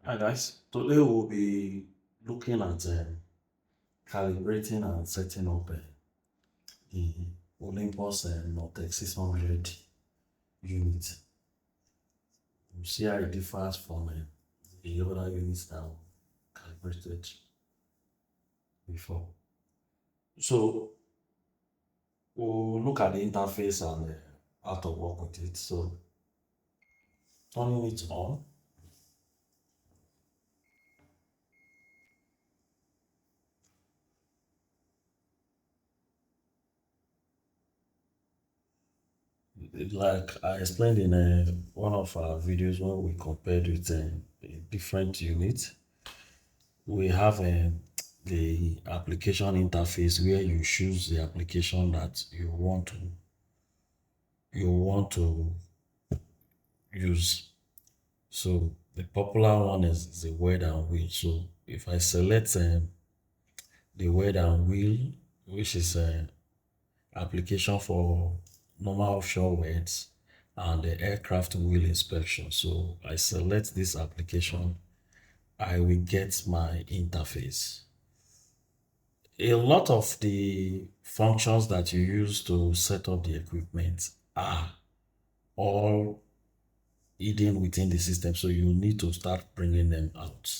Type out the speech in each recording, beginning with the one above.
Hi guys, today we'll be looking at calibrating and setting up the Olympus Nortec 600 unit. We'll see how it differs from the other units that we calibrated before. So we'll look at the interface and how to work with it. So turning it on. Like I explained in one of our videos when we compared with different units, we have the application interface where you choose the application that you want to use. So the popular one is the word and wheel. So if I select the word and wheel, which is application for normal offshore words and the aircraft wheel inspection. So I select this application, I will get my interface. A lot of the functions that you use to set up the equipment are all hidden within the system, so you need to start bringing them out.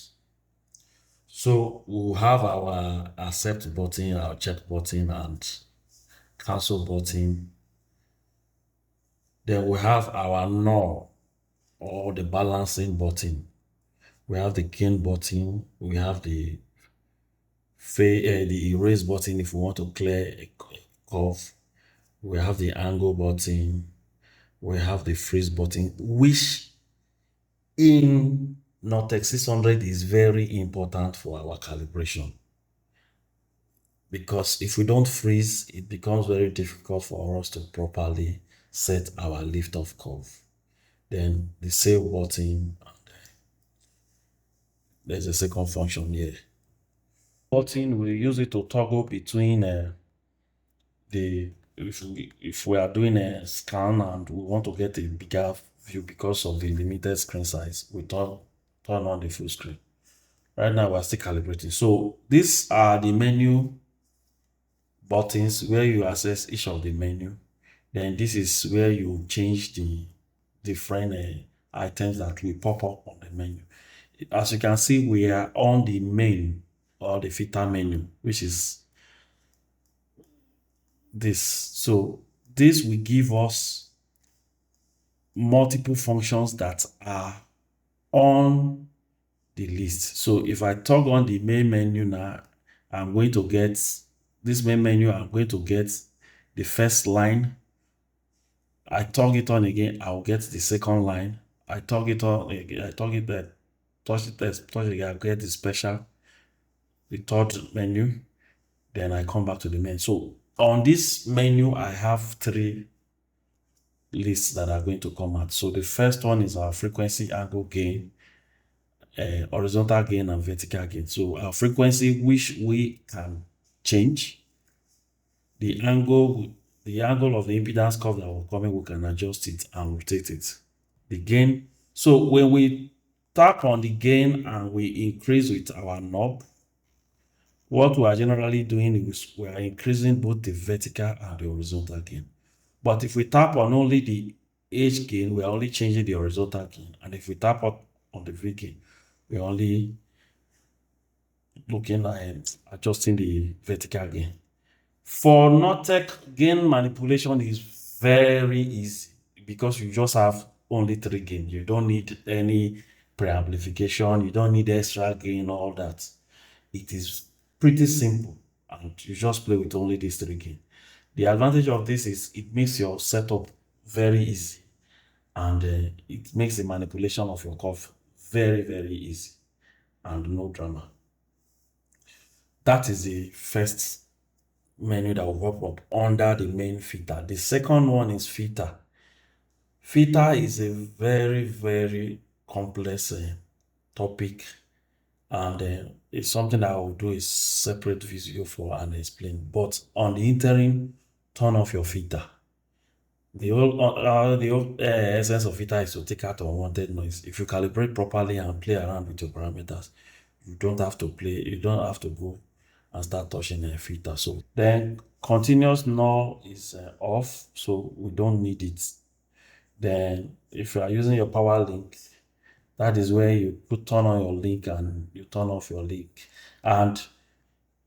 So we'll have our accept button, our check button, and cancel button. Then we have our null or the balancing button. We have the gain button. We have the erase button if we want to clear a curve. We have the angle button. We have the freeze button, which in Nortec 600 is very important for our calibration, because if we don't freeze, it becomes very difficult for us to properly set our lift-off curve. Then the save button, and there's a second function here. Button, we use it to toggle between if we are doing a scan and we want to get a bigger view because of the limited screen size, we turn on the full screen. Right now we're still calibrating. So these are the menu buttons where you access each of the menu. Then this is where you change the different items that will pop up on the menu. As you can see, we are on the main or the filter menu, which is this. So this will give us multiple functions that are on the list. So if I toggle on the main menu now, I'm going to get this main menu. I'm going to get the first line. I toggle it on again, I'll get the second line. I toggle it on again, I toggle it there, touch it again, I'll get the special, the third menu. Then I come back to the main. So on this menu, I have three lists that are going to come out. So the first one is our frequency, angle, gain, horizontal gain, and vertical gain. So our frequency, which we can change. The angle of the impedance curve that will come in, we can adjust it and rotate it. The gain. So when we tap on the gain and we increase with our knob, what we are generally doing is we are increasing both the vertical and the horizontal gain. But if we tap on only the H gain, we are only changing the horizontal gain. And if we tap on the V gain, we're only looking at adjusting the vertical gain. For Nortec, gain manipulation is very easy because you just have only 3 gain. You don't need any preamplification. You don't need extra gain, all that. It is pretty simple and you just play with only these 3 gain. The advantage of this is it makes your setup very easy, and it makes the manipulation of your curve very, very easy and no drama. That is the first menu that will pop up under the main filter. The second one is filter. Filter is a very, very complex topic, and it's something that I will do a separate video for and explain. But on the interim, turn off your filter. The whole essence of filter is to take out unwanted noise. If you calibrate properly and play around with your parameters, you don't have to play. You don't have to go and start touching a filter. So then continuous null is off, so we don't need it. Then if you are using your power link, that is where you put turn on your link and you turn off your link. And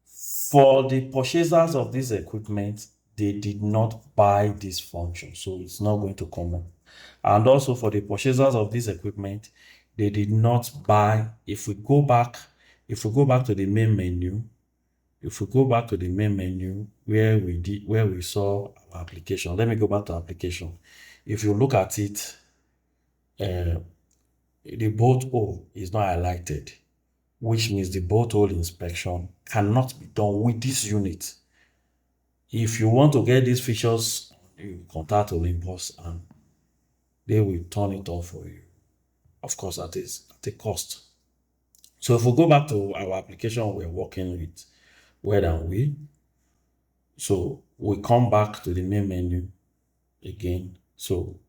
for the purchasers of this equipment, they did not buy this function, so it's not going to come up. And also for the purchasers of this equipment, they did not buy. If we go back to the main menu, if we go back to the main menu where we saw our application, let me go back to application. If you look at it, uh, the bolt hole is not highlighted, which means the bolt hole inspection cannot be done with this unit. If you want to get these features, you contact Olympus and they will turn it on for you. Of course, at a cost. So if we go back to our application we're working with, where than we, so we come back to the main menu again. So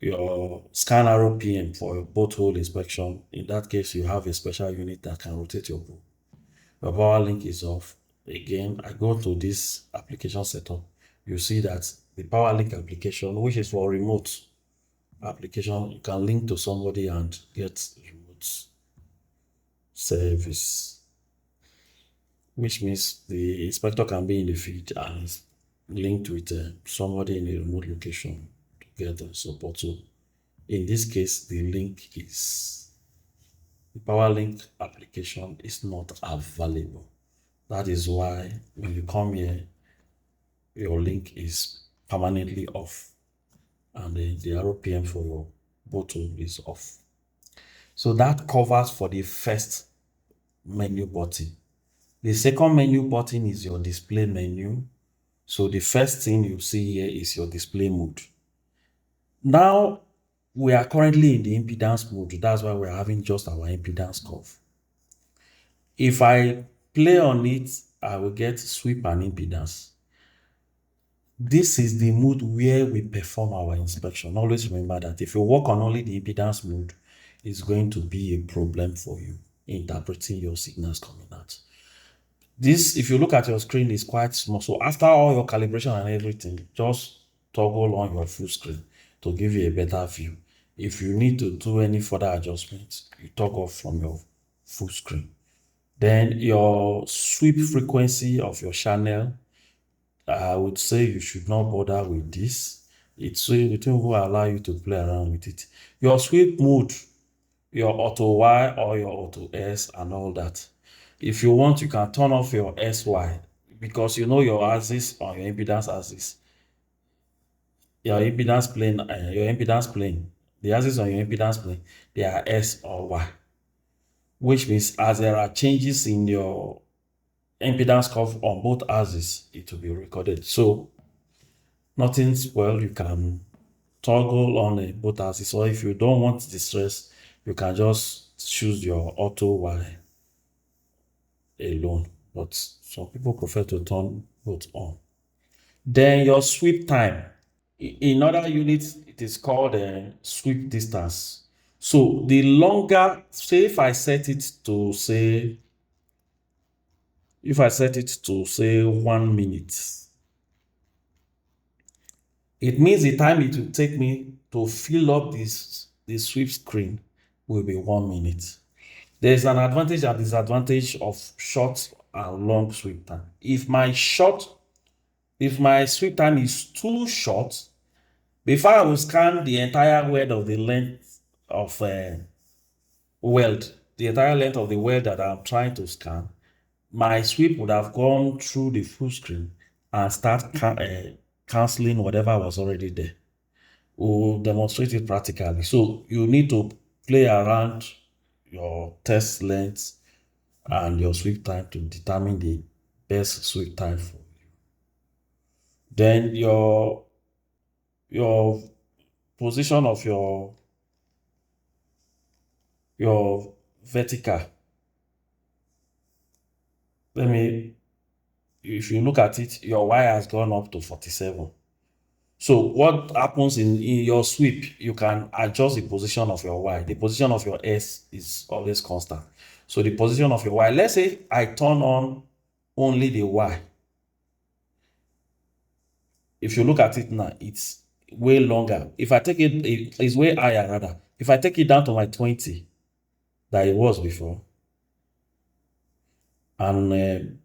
your scan arrow PM for your bolt hole inspection. In that case, you have a special unit that can rotate your bolt. Your power link is off. Again, I go to this application setup. You see that the power link application, which is for remote application, you can link to somebody and get remote service, which means the inspector can be in the field and is linked with somebody in a remote location to get support. So in this case, the power link application is not available. That is why when you come here, your link is permanently off and the RPM for your bottle is off. So that covers for the first menu button. The second menu button is your display menu. So the first thing you see here is your display mode. Now we are currently in the impedance mode. That's why we're having just our impedance curve. If I play on it, I will get sweep and impedance. This is the mode where we perform our inspection. Always remember that if you work on only the impedance mode, it's going to be a problem for you interpreting your signals coming out. This, if you look at your screen, is quite small. So after all your calibration and everything, just toggle on your full screen to give you a better view. If you need to do any further adjustments, you toggle from your full screen. Then your sweep frequency of your channel, I would say you should not bother with this. It will allow you to play around with it. Your sweep mode, your auto Y or your auto S and all that. If you want, you can turn off your SY because you know your axis or your impedance axis. Your impedance plane, the axis on your impedance plane, they are S or Y, which means as there are changes in your impedance curve on both axes, it will be recorded. So nothing spoiled, you can toggle on both axes. So if you don't want the stress, you can just choose your auto Y alone. But some people prefer to turn both on. Then your sweep time. In other units, it is called sweep distance. So the longer, say if I set it to say 1 minute, it means the time it will take me to fill up this sweep screen will be 1 minute. There is an advantage and disadvantage of short and long sweep time. If my sweep time is too short, before I will scan the entire weld of the length of the entire length of the weld that I'm trying to scan, my sweep would have gone through the full screen and start canceling whatever was already there. We'll demonstrate it practically. So you need to play around your test length and your sweep time to determine the best sweep time for you. Then your position of your vertical. If you look at it, your Y has gone up to 47. So what happens in your sweep, you can adjust the position of your Y. The position of your S is always constant. So the position of your Y, let's say I turn on only the Y. If you look at it now, it's way longer. If I take it's way higher rather. If I take it down to my 20 that it was before, and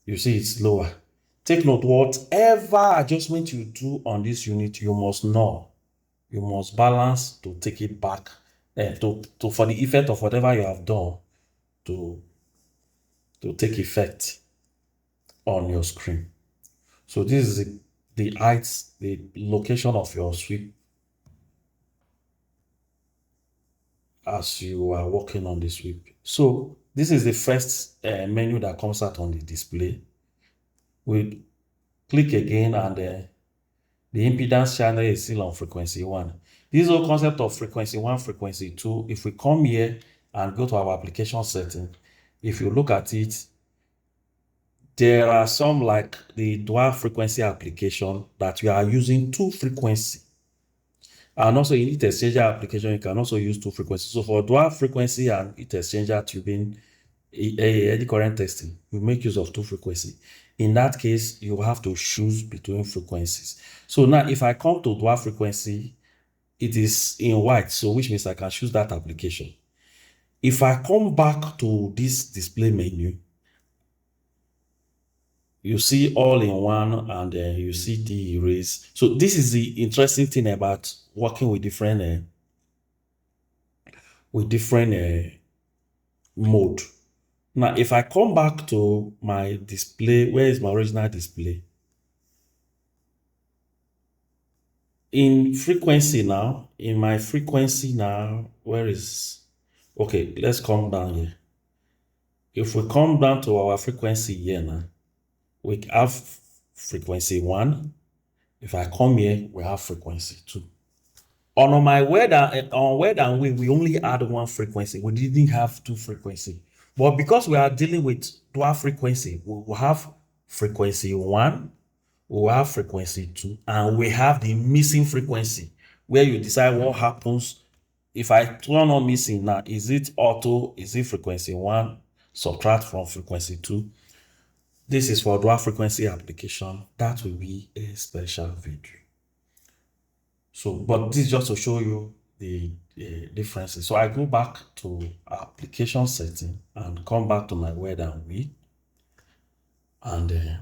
you see it's lower. Take note, whatever adjustment you do on this unit, you must know. You must balance to take it back to for the effect of whatever you have done to take effect on your screen. So this is the height, the location of your sweep as you are working on the sweep. So this is the first menu that comes out on the display. We click again and the impedance channel is still on frequency 1. This whole concept of frequency 1, frequency 2, if we come here and go to our application setting, if you look at it, there are some like the dual frequency application that you are using 2 frequency. And also in heat exchanger application, you can also use 2 frequencies. So for dual frequency and heat exchanger tubing, eddy current testing, you make use of 2 frequency. In that case, you have to choose between frequencies. So now if I come to dual frequency, it is in white, so which means I can choose that application. If I come back to this display menu, you see all in one and you see the erase. So this is the interesting thing about working with different mode. Now, if I come back to my display, where is my original display? In frequency now, in my frequency now, where is, okay, let's come down here. If we come down to our frequency here now, we have frequency 1. If I come here, we have frequency 2. On my word and wave, we only add 1 frequency. We didn't have 2 frequency. But because we are dealing with dual frequency, we will have frequency 1, we will have frequency 2, and we have the missing frequency where you decide what happens if I turn on missing now. Is it auto? Is it frequency 1? Subtract from frequency 2. This is for dual frequency application. That will be a special video. So, but this is just to show you the differences. So I go back to application setting and come back to my word and we, and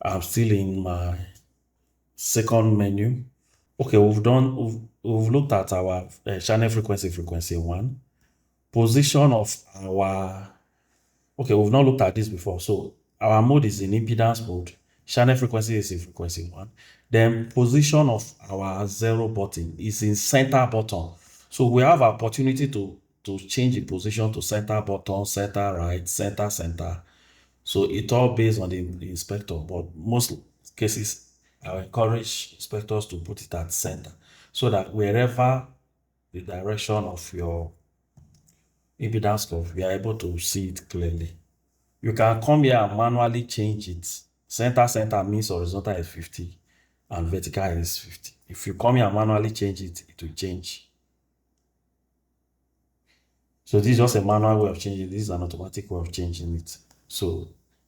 I'm still in my second menu. Okay, we've looked at our channel frequency 1, position of our, okay, we've not looked at this before. So our mode is in impedance mode. Channel frequency is in frequency 1. Then position of our 0 button is in center button. So we have opportunity to change the position to center button, center right, center. So it's all based on the inspector, but most cases I encourage inspectors to put it at center so that wherever the direction of your impedance curve, we are able to see it clearly. You can come here and manually change it. Center means horizontal is 50 and vertical is 50. If you come here and manually change it, it will change. So this is just a manual way of changing. This is an automatic way of changing it. So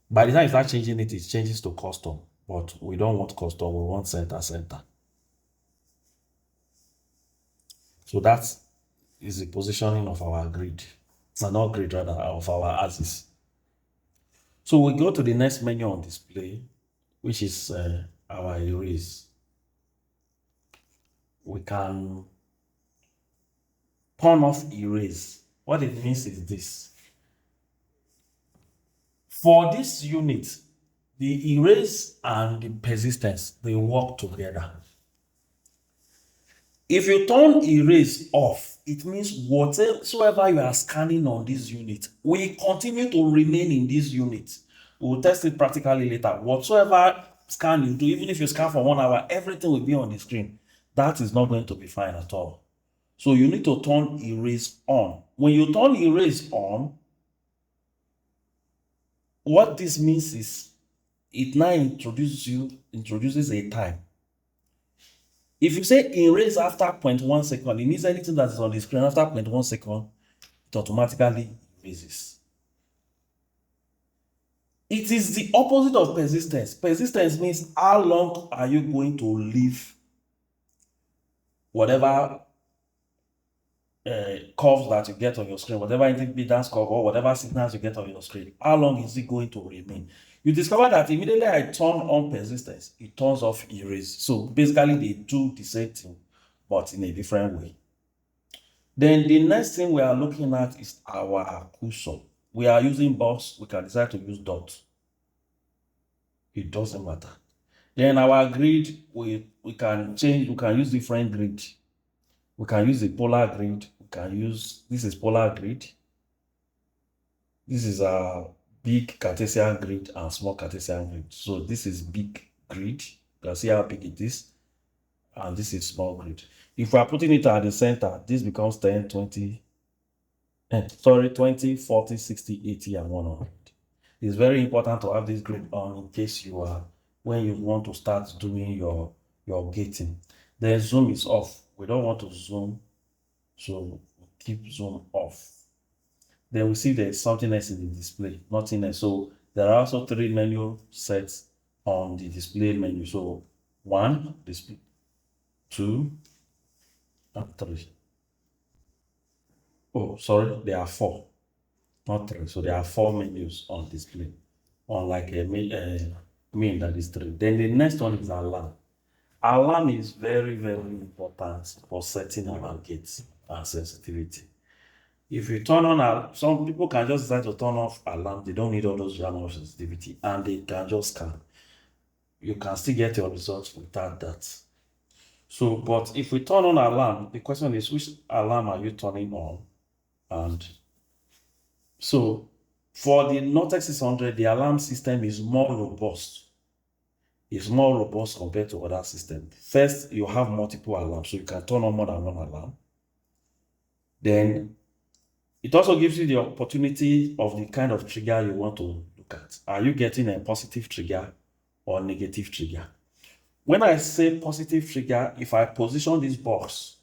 by the time you start changing it, it changes to custom. But we don't want custom, we want center. So that is the positioning of our grid. Not grid, rather, of our axis. So we go to the next menu on display, which is our erase. We can turn off erase. What it means is this. For this unit, the erase and the persistence, they work together. If you turn erase off, it means whatsoever you are scanning on this unit will continue to remain in this unit. We'll test it practically later. Whatsoever scan you do, even if you scan for 1 hour, everything will be on the screen. That is not going to be fine at all. So you need to turn erase on. When you turn erase on, what this means is it now introduces a time. If you say erase after 0.1 second, it means anything that is on the screen after 0.1 second, it automatically erases. It is the opposite of persistence. Persistence means how long are you going to leave whatever curves that you get on your screen, whatever impedance curve or whatever signals you get on your screen. How long is it going to remain? You discover that immediately I turn on persistence, it turns off erase. So basically they do the same thing, but in a different way. Then the next thing we are looking at is our cursor. We are using box, we can decide to use dot. It doesn't matter. Then our grid, we can change, we can use different grid. We can use the polar grid. We can use, this is polar grid. This is a big Cartesian grid and small Cartesian grid. So this is big grid. You can see how big it is. And this is small grid. If we are putting it at the center, this becomes 10, 20, 20, 40, 60, 80, and 100. It's very important to have this grid on in case you are, when you want to start doing your gating. Then zoom is off. We don't want to zoom, so we keep zoom off. Then we see there's something else in the display, nothing else. So there are also 3 menu sets on the display menu. So 1, display, 2, and 3. Oh, sorry, there are 4, not 3. So there are 4 menus on display, unlike a main that is 3. Then the next one is alarm. Alarm is very, very important for setting our gates and sensitivity. If you turn on, some people can just decide to turn off alarm. They don't need all those jam of sensitivity, and they can just scan. You can still get your results without that. So, but if we turn on alarm, the question is, which alarm are you turning on? And so, for the Nortec 600, the alarm system is more robust. It's more robust compared to other systems. First, you have multiple alarms, so you can turn on more than one alarm. Then, it also gives you the opportunity of the kind of trigger you want to look at. Are you getting a positive trigger or negative trigger? When I say positive trigger, if I position this box,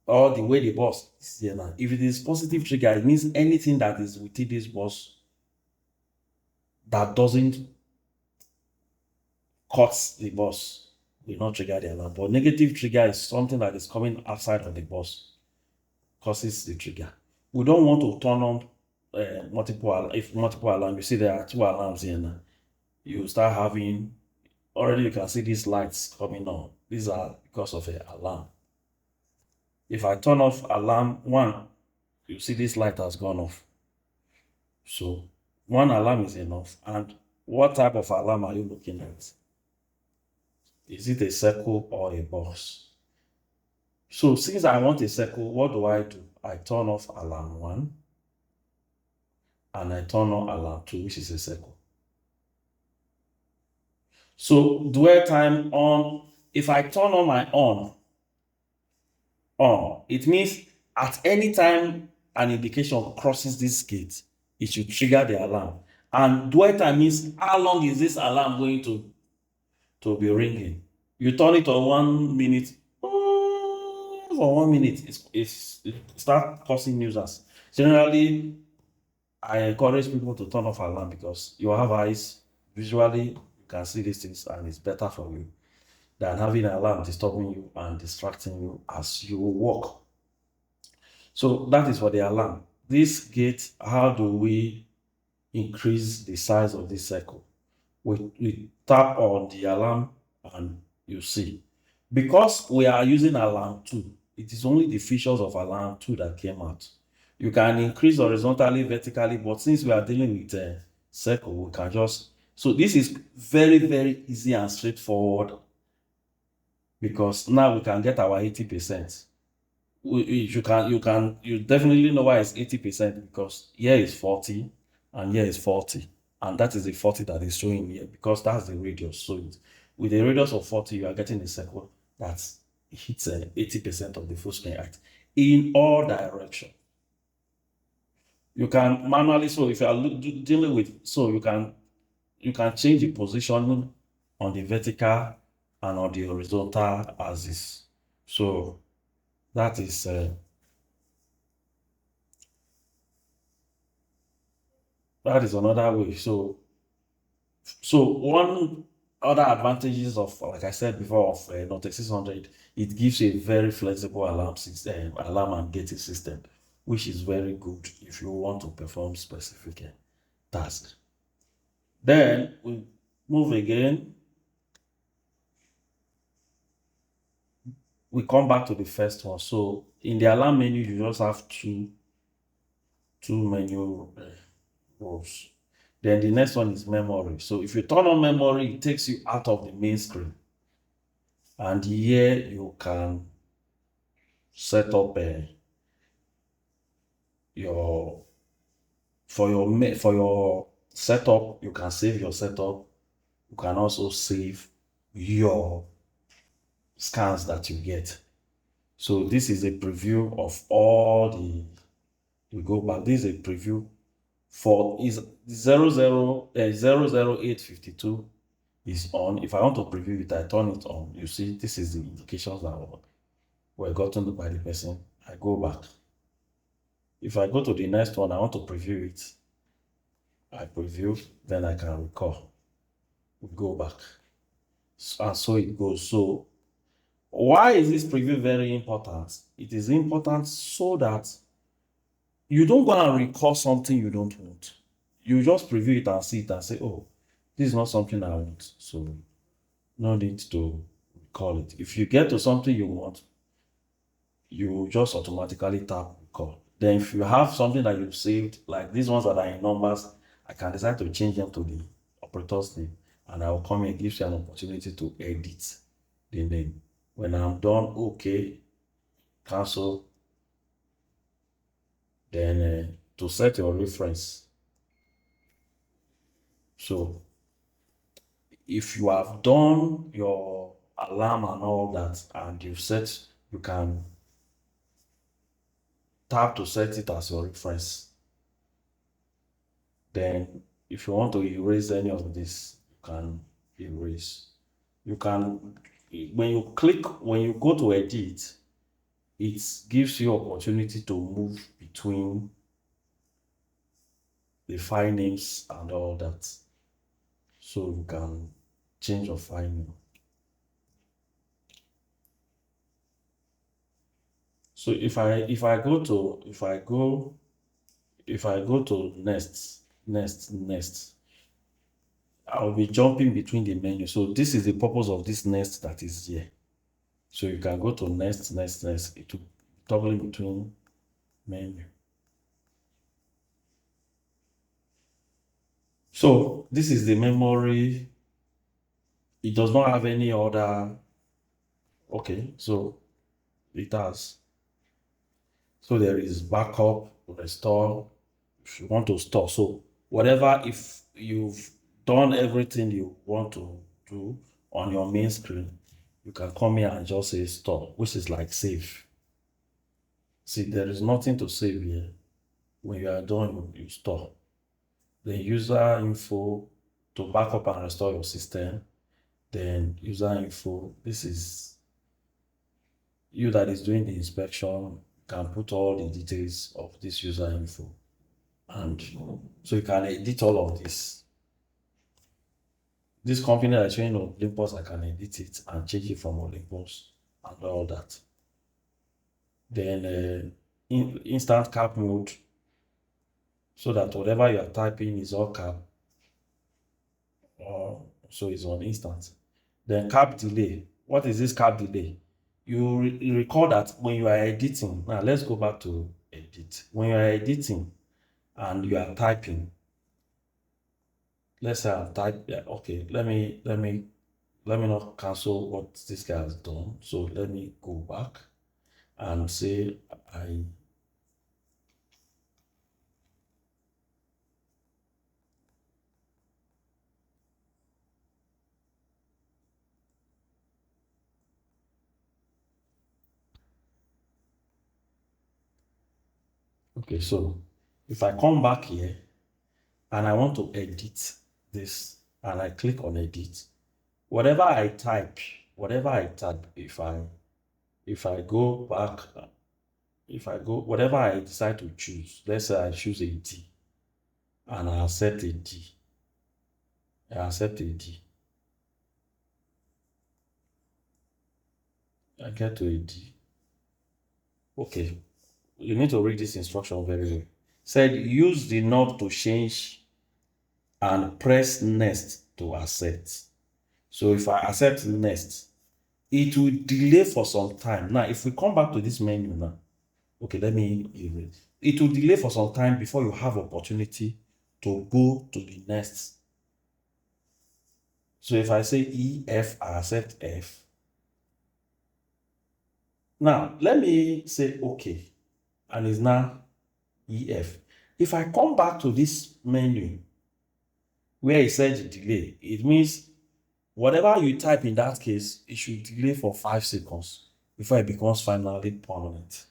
or the way the box is here now, if it is positive trigger, it means anything that is within this box that doesn't cut the box will not trigger the alarm. But negative trigger is something that is coming outside of the box, causes the trigger. We don't want to turn on multiple alarms. You see there are 2 alarms here now. You start having, already you can see these lights coming on. These are because of an alarm. If I turn off alarm 1, you see this light has gone off. So 1 alarm is enough. And what type of alarm are you looking at? Is it a circle or a box? So since I want a circle, what do? I turn off alarm 1 and I turn on alarm 2, which is a circle. So dwell time on, if I turn on my on, it means at any time an indication crosses this gate, it should trigger the alarm. And dwell time means how long is this alarm going to be ringing. You turn it on 1 minute, for 1 minute, it start causing nuisance. Generally, I encourage people to turn off alarm because you have eyes, visually you can see these things, and it's better for you than having an alarm disturbing you and distracting you as you walk. So that is for the alarm. This gate, how do we increase the size of this circle? We tap on the alarm and you see. Because we are using alarm 2, it is only the features of alarm 2 that came out. You can increase horizontally, vertically, but since we are dealing with a circle, we can just, so this is very, very easy and straightforward because now we can get our 80%. You definitely know why it's 80% because here is 40 and here is 40. And that is the 40 that is showing here because that's the radius. So with a radius of 40, you are getting a circle that hits 80% of the full screen height in all directions. You can manually, so if you are dealing with, so you can you can change the position on the vertical and on the horizontal axis. So that is another way. So one other advantages of, like I said before, of Nortec 600, it gives a very flexible alarm system, alarm and gating system, which is very good if you want to perform specific tasks. Then we move again. We come back to the first one. So in the alarm menu, you just have two menu rows. Then the next one is memory. So if you turn on memory, it takes you out of the main screen. And here you can set up your for your setup. You can save your setup. You can also save your scans that you get. So this is a preview of all the. We go back. This is a preview for is 00852 is on. If I want to preview it, I turn it on. You see, this is the indications that were gotten by the person. I go back. If I go to the next one, I want to preview it. I preview, then I can recall. We go back. And so it goes. So why is this preview very important? It is important so that you don't go and recall something you don't want. You just preview it and see it and say, oh, this is not something I want. So no need to recall it. If you get to something you want, you just automatically tap recall. Then if you have something that you've saved, like these ones that are in numbers, I can decide to change them to the operator's name, and I will come here. It gives you an opportunity to edit the name. When I'm done, okay, cancel. Then to set your reference. So if you have done your alarm and all that, and you set, you can tap to set it as your reference. Then if you want to erase any of this, you can erase. You can, when you go to edit, it gives you opportunity to move between the file names and all that. So you can change your file name. So if I go to next, I'll be jumping between the menu. So this is the purpose of this next that is here. So you can go to next. It will toggle in between menu. So this is the memory. It does not have any other. Okay, so it has. So there is backup, restore, if you want to store. So whatever, if you've done everything you want to do on your main screen, you can come here and just say store, which is like save. See, there is nothing to save here. When you are done, you store. The user info to back up and restore your system. Then user info, this is you that is doing the inspection, can put all the details of this user info. And so you can edit all of this. This company that is showing Olympus, I can edit it and change it from Olympus and all that. Then instant cap mode, so that whatever you are typing is all cap, or so it's on instant. Then cap delay. What is this cap delay? You recall that when you are editing, now let's go back to edit. When you are editing and you are typing, let's say I type, yeah, okay, let me not cancel what this guy has done. So let me go back and say so if I come back here and I want to edit this, and I click on edit, whatever I type, if I go back, whatever I decide to choose, let's say I choose a D and I accept a D. I accept a D. I get to a D. Okay. You need to read this instruction very well. Said use the knob to change and press next to accept. So if I accept next, it will delay for some time. Now, if we come back to this menu now, okay, let me erase. It will delay for some time before you have opportunity to go to the next. So if I say E, F, I accept F. Now, let me say okay, and it's now EF. If I come back to this menu where it said delay, it means whatever you type in that case, it should delay for 5 seconds before it becomes finally permanent.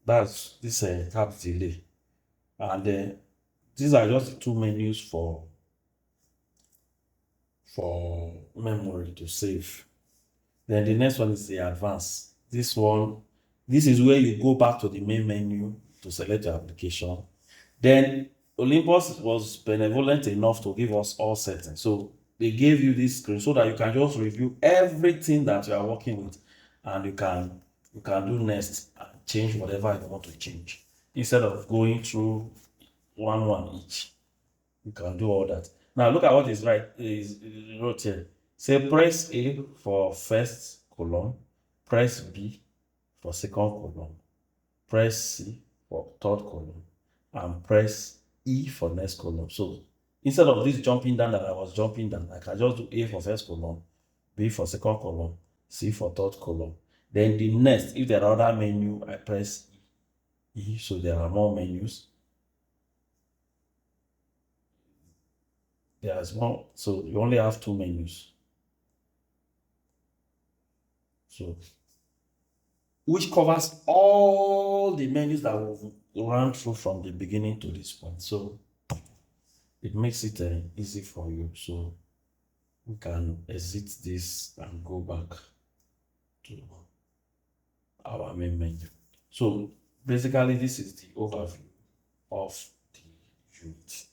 That's this tab delay. And these are just the two menus for memory to save. Then the next one is the advanced. This is where you go back to the main menu to select your application. Then Olympus was benevolent enough to give us all settings. So they gave you this screen so that you can just review everything that you are working with, and you can do next and change whatever you want to change instead of going through one each. You can do all that. Now look at what is wrote here. Say press A for first column, press B for second column, press C for third column, and press E for next column. So instead of this jumping down that I was jumping down, I can just do A for first column, B for second column, C for third column. Then the next, if there are other menu, I press E. So there are more menus. There's one, so you only have two menus. So which covers all the menus that we've run through from the beginning to this point. So it makes it easy for you. So we can exit this and go back to our main menu. So basically, this is the overview of the unit.